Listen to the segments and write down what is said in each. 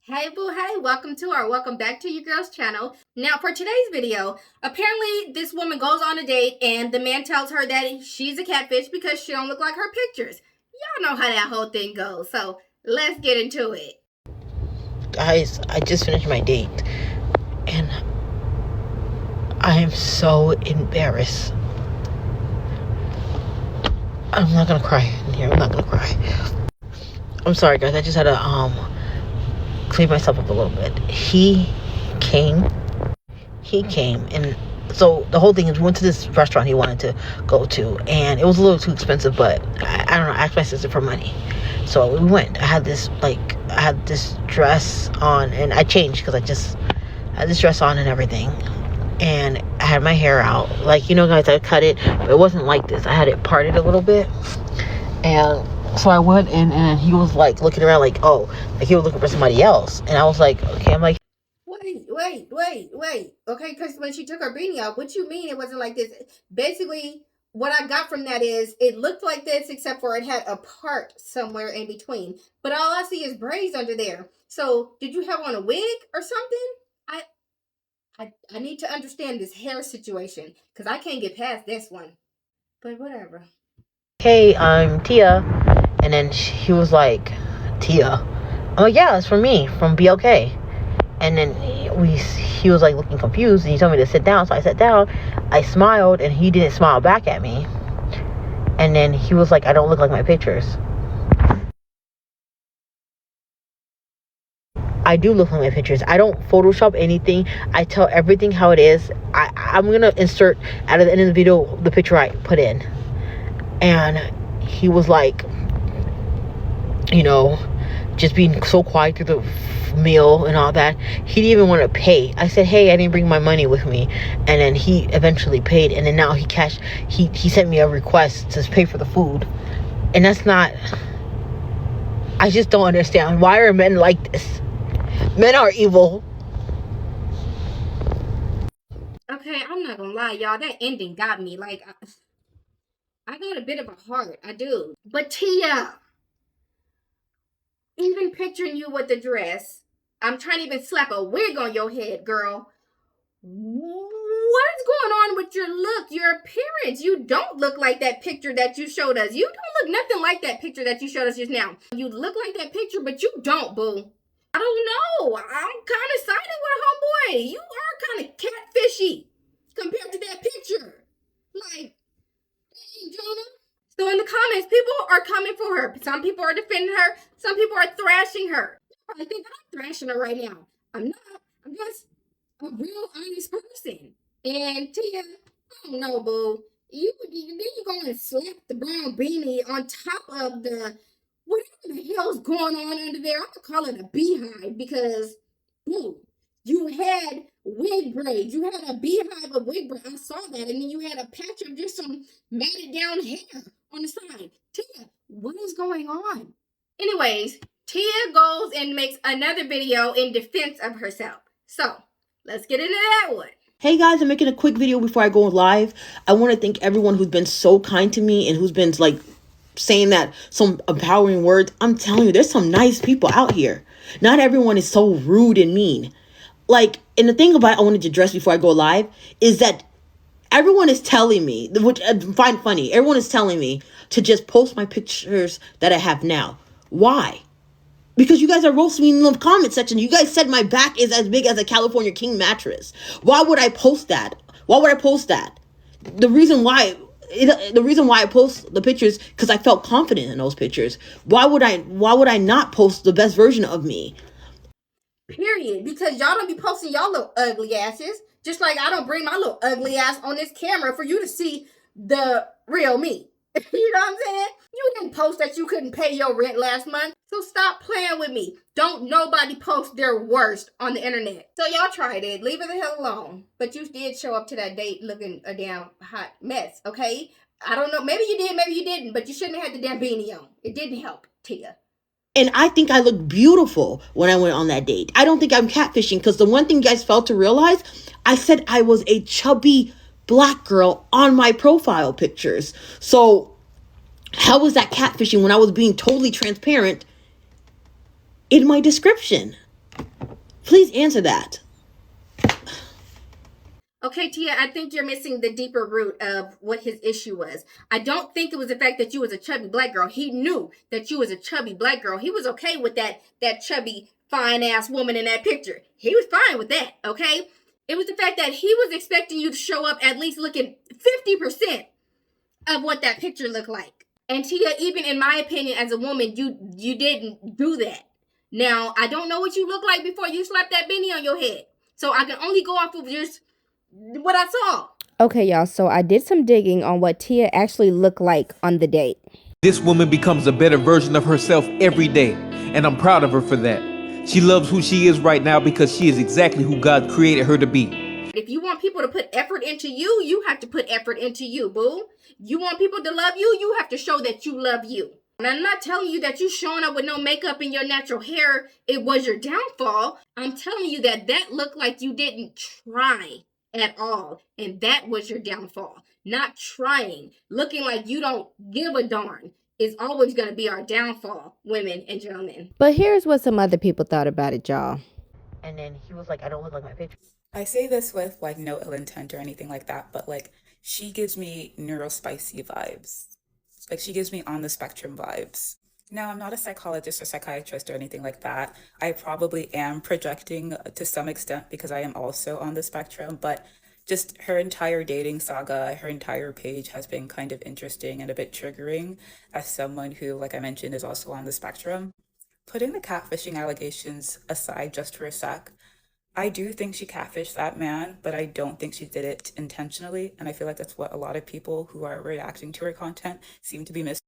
Hey boo, hey, welcome back to your girl's channel. Now for today's video, apparently this woman goes on a date and the man tells her that she's a catfish because she don't look like her pictures. Y'all know how that whole thing goes, so let's get into it. Guys, I just finished my date and I am so embarrassed. I'm not gonna cry in here. I'm not gonna cry. I'm sorry, guys. I just had to clean myself up a little bit. He came, and so the whole thing is we went to this restaurant he wanted to go to, and it was a little too expensive, but I don't know, I asked my sister for money. So we went. I had this dress on, and I changed because I had this dress on and everything. And I had my hair out. Like, you know, guys, I cut it, but it wasn't like this. I had it parted a little bit. And so I went in, and he was like looking around like, oh, like he was looking for somebody else. And I was like, okay, I'm like, Wait. Okay, because when she took her beanie off, what you mean it wasn't like this? Basically, what I got from that is it looked like this, except for it had a part somewhere in between. But all I see is braids under there. So did you have on a wig or something? I need to understand this hair situation because I can't get past this one. But whatever. hey, I'm Tia. And then he was like, Tia? I'm like, yeah, it's from me, from BLK. And then he was like looking confused, and he told me to sit down. So I sat down. I smiled, and he didn't smile back at me. And then he was like, I don't look like my pictures. I do look like my pictures. I don't Photoshop anything. I tell everything how it is. I'm going to insert at the end of the video the picture I put in. And he was like, you know, just being so quiet through the meal and all that. He didn't even want to pay. I said, hey, I didn't bring my money with me. And then he eventually paid. And then now he sent me a request to pay for the food. And that's not, I just don't understand. Why are men like this? Men are evil. Okay, I'm not gonna lie, y'all. That ending got me. Like, I got a bit of a heart. I do. But Tia, even picturing you with the dress, I'm trying to even slap a wig on your head, girl. What is going on with your look, your appearance? You don't look like that picture that you showed us. You don't look nothing like that picture that you showed us just now. You look like that picture, but you don't, boo. I don't know. I'm kind of siding with homeboy. You are kind of catfishy compared to that picture. Like, dang, Jonah. So in the comments, people are coming for her. Some people are defending her. Some people are thrashing her. I think I'm thrashing her right now. I'm not. I'm just a real honest person. And Tia, I don't know, boo. Then you go and slap the brown beanie on top of the whatever the hell's going on under there. I'm gonna call it a beehive because, boo, you had wig braids. You had a beehive of wig braids. I saw that, and then you had a patch of just some matted down hair on the side. Tia, what is going on? Anyways, Tia goes and makes another video in defense of herself. So let's get into that one. Hey guys, I'm making a quick video before I go live. I want to thank everyone who's been so kind to me and who's been like saying that some empowering words. I'm telling you, there's some nice people out here. Not everyone is so rude and mean. Like, and the thing about I wanted to address before I go live is that everyone is telling me, which I find funny, everyone is telling me to just post my pictures that I have now. Why? Because you guys are roasting me in the comment section. You guys said my back is as big as a California King mattress. Why would I post that? The reason why I post the pictures because I felt confident in those pictures. Why would I not post the best version of me? Period. Because y'all don't be posting y'all little ugly asses. Just like I don't bring my little ugly ass on this camera for you to see the real me. You know what I'm saying? You didn't post that you couldn't pay your rent last month. So stop playing with me. Don't nobody post their worst on the internet. So y'all tried it. Leave it the hell alone. But you did show up to that date looking a damn hot mess, okay? I don't know. Maybe you did, maybe you didn't. But you shouldn't have had the damn beanie on. It didn't help, Tia. And I think I looked beautiful when I went on that date. I don't think I'm catfishing because the one thing you guys failed to realize, I said I was a chubby black girl on my profile pictures. So how was that catfishing when I was being totally transparent in my description? Please answer that. Okay, Tia, I think you're missing the deeper root of what his issue was. I don't think it was the fact that you was a chubby black girl. He knew that you was a chubby black girl. He was okay with that chubby, fine-ass woman in that picture. He was fine with that, okay? It was the fact that he was expecting you to show up at least looking 50% of what that picture looked like. And Tia, even in my opinion, as a woman, you didn't do that. Now, I don't know what you look like before you slapped that beanie on your head. So I can only go off of just what I saw. Okay, y'all, so I did some digging on what Tia actually looked like on the date. This woman becomes a better version of herself every day, and I'm proud of her for that. She loves who she is right now because she is exactly who God created her to be. If you want people to put effort into you, you have to put effort into you, boo. You want people to love you, you have to show that you love you. And I'm not telling you that you showing up with no makeup and your natural hair, it was your downfall. I'm telling you that looked like you didn't try at all. And that was your downfall. Not trying, looking like you don't give a darn is always going to be our downfall, women and gentlemen. But here's what some other people thought about it, y'all. And then he was like, I don't look like my picture. I say this with like no ill intent or anything like that, but like she gives me neurospicy vibes. Like she gives me on the spectrum vibes. Now, I'm not a psychologist or psychiatrist or anything like that. I probably am projecting to some extent because I am also on the spectrum, but just her entire dating saga, her entire page has been kind of interesting and a bit triggering as someone who, like I mentioned, is also on the spectrum. Putting the catfishing allegations aside just for a sec, I do think she catfished that man, but I don't think she did it intentionally. And I feel like that's what a lot of people who are reacting to her content seem to be missing.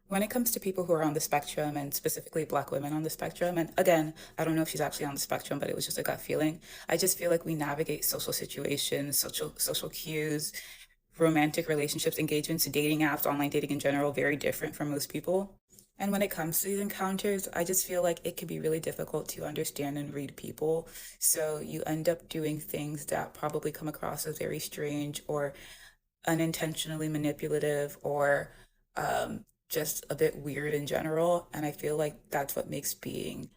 When it comes to people who are on the spectrum, and specifically Black women on the spectrum, and again, I don't know if she's actually on the spectrum, but it was just a gut feeling. I just feel like we navigate social situations, social cues, romantic relationships, engagements, dating apps, online dating in general, very different from most people. And when it comes to these encounters, I just feel like it can be really difficult to understand and read people. So you end up doing things that probably come across as very strange or unintentionally manipulative or just a bit weird in general. And I feel like that's what makes being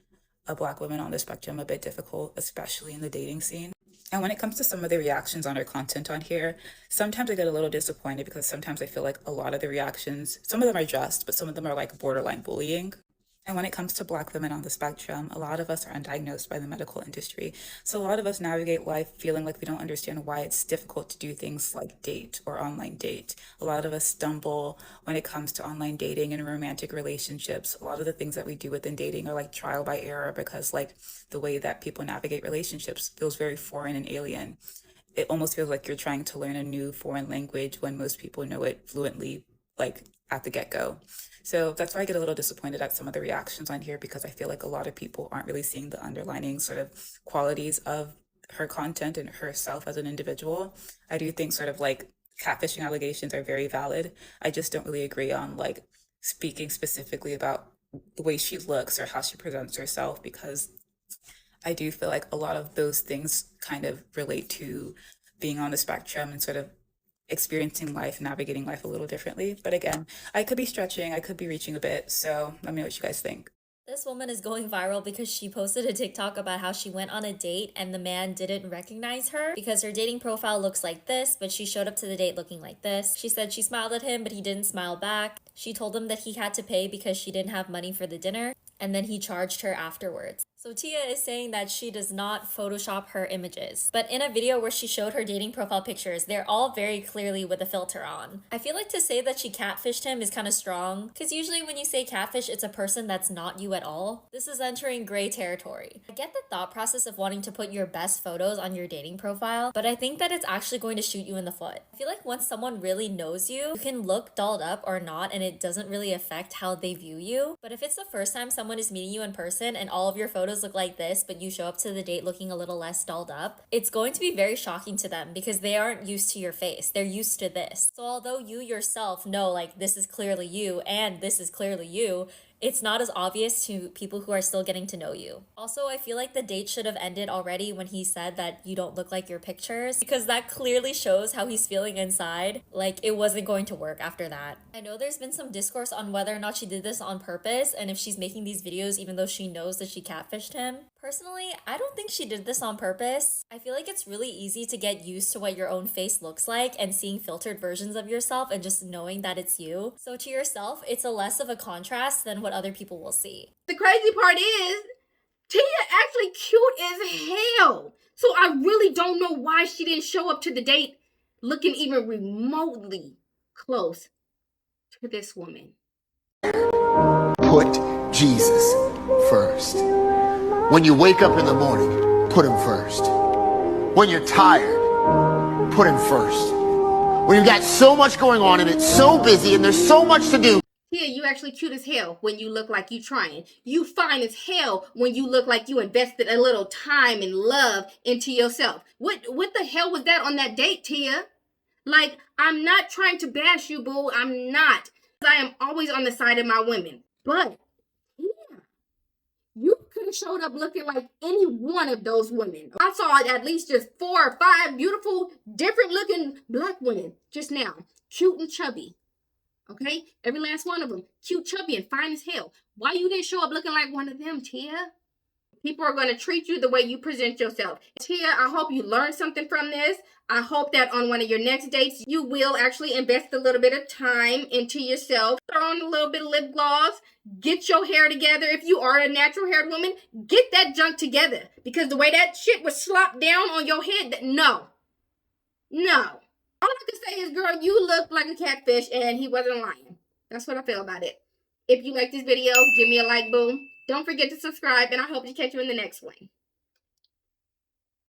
a Black woman on the spectrum a bit difficult, especially in the dating scene. And when it comes to some of the reactions on her content on here, sometimes I get a little disappointed because sometimes I feel like a lot of the reactions, some of them are just, but some of them are like borderline bullying. And when it comes to Black women on the spectrum, a lot of us are undiagnosed by the medical industry. So a lot of us navigate life feeling like we don't understand why it's difficult to do things like date or online date. A lot of us stumble when it comes to online dating and romantic relationships. A lot of the things that we do within dating are like trial by error because like the way that people navigate relationships feels very foreign and alien. It almost feels like you're trying to learn a new foreign language when most people know it fluently, like at the get-go. So that's why I get a little disappointed at some of the reactions on here because I feel like a lot of people aren't really seeing the underlining sort of qualities of her content and herself as an individual. I do think sort of like catfishing allegations are very valid. I just don't really agree on like speaking specifically about the way she looks or how she presents herself because I do feel like a lot of those things kind of relate to being on the spectrum and sort of experiencing life, navigating life a little differently. But again, I could be stretching, I could be reaching a bit. So let me know what you guys think. This woman is going viral because she posted a TikTok about how she went on a date and the man didn't recognize her because her dating profile looks like this, but she showed up to the date looking like this. She said she smiled at him, but he didn't smile back. She told him that he had to pay because she didn't have money for the dinner, and then he charged her afterwards. So Tia is saying that she does not Photoshop her images. But in a video where she showed her dating profile pictures, they're all very clearly with a filter on. I feel like to say that she catfished him is kind of strong, because usually when you say catfish, it's a person that's not you at all. This is entering gray territory. I get the thought process of wanting to put your best photos on your dating profile, but I think that it's actually going to shoot you in the foot. I feel like once someone really knows you, you can look dolled up or not, and it doesn't really affect how they view you. But if it's the first time someone is meeting you in person and all of your photos look like this, but you show up to the date looking a little less dolled up, it's going to be very shocking to them because they aren't used to your face. They're used to this. So although you yourself know like this is clearly you and this is clearly you, it's not as obvious to people who are still getting to know you. Also, I feel like the date should have ended already when he said that you don't look like your pictures, because that clearly shows how he's feeling inside. Like, it wasn't going to work after that. I know there's been some discourse on whether or not she did this on purpose and if she's making these videos even though she knows that she catfished him. Personally, I don't think she did this on purpose. I feel like it's really easy to get used to what your own face looks like and seeing filtered versions of yourself and just knowing that it's you. So to yourself, it's a less of a contrast than what other people will see. The crazy part is, Tia actually cute as hell. So I really don't know why she didn't show up to the date looking even remotely close to this woman. Put Jesus first. When you wake up in the morning, put him first. When you're tired, put him first. When you've got so much going on and it's so busy and there's so much to do. Tia, you actually cute as hell when you look like you trying. You fine as hell when you look like you invested a little time and love into yourself. What the hell was that on that date, Tia? Like, I'm not trying to bash you, boo. I'm not. I am always on the side of my women. But, yeah, you could have showed up looking like any one of those women. I saw at least just 4 or 5 beautiful, different looking black women just now. Cute and chubby. Okay? Every last one of them. Cute, chubby, and fine as hell. Why you didn't show up looking like one of them, Tia? People are going to treat you the way you present yourself. Tia, I hope you learned something from this. I hope that on one of your next dates, you will actually invest a little bit of time into yourself. Throw on a little bit of lip gloss. Get your hair together. If you are a natural haired woman, get that junk together. Because the way that shit was slopped down on your head, no. No. All I can say is, girl, you look like a catfish and he wasn't lying. That's what I feel about it. If you like this video, give me a like, boom. Don't forget to subscribe, and I hope to catch you in the next one.